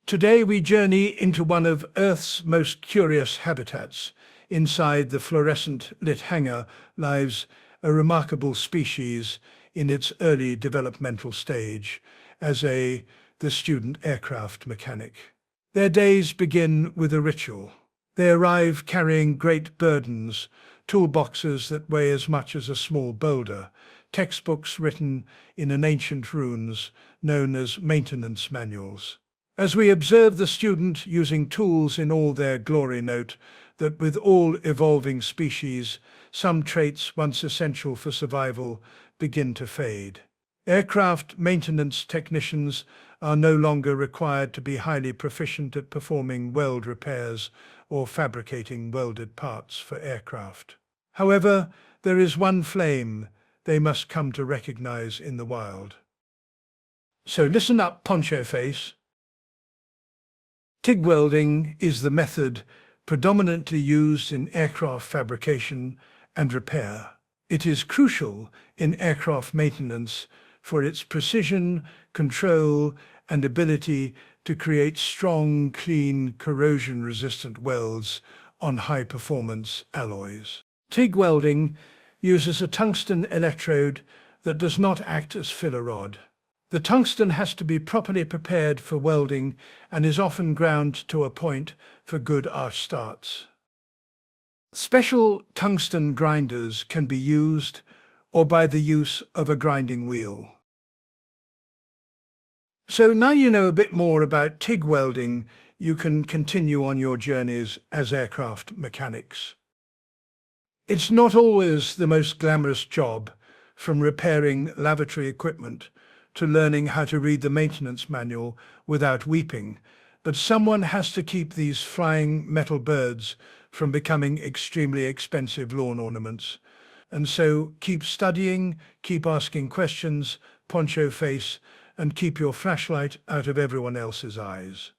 Today we journey into one of Earth's most curious habitats. Inside the fluorescent lit hangar lives a remarkable species in its early developmental stage as the student aircraft mechanic. Their days begin with a ritual. They arrive carrying great burdens, toolboxes that weigh as much as a small boulder, textbooks written in an ancient runes known as maintenance manuals. As we observe the student using tools in all their glory, note that with all evolving species, some traits once essential for survival begin to fade. Aircraft maintenance technicians are no longer required to be highly proficient at performing weld repairs or fabricating welded parts for aircraft. However, there is one flame they must come to recognize in the wild. So listen up, poncho face. TIG welding is the method predominantly used in aircraft fabrication and repair. It is crucial in aircraft maintenance for its precision, control, and ability to create strong, clean, corrosion-resistant welds on high-performance alloys. TIG welding uses a tungsten electrode that does not act as filler rod. The tungsten has to be properly prepared for welding and is often ground to a point for good arch starts. Special tungsten grinders can be used, or by the use of a grinding wheel. So now you know a bit more about TIG welding, you can continue on your journeys as aircraft mechanics. It's not always the most glamorous job, from repairing lavatory equipment to learning how to read the maintenance manual without weeping, but someone has to keep these flying metal birds from becoming extremely expensive lawn ornaments. And so keep studying, keep asking questions, poncho face, and keep your flashlight out of everyone else's eyes.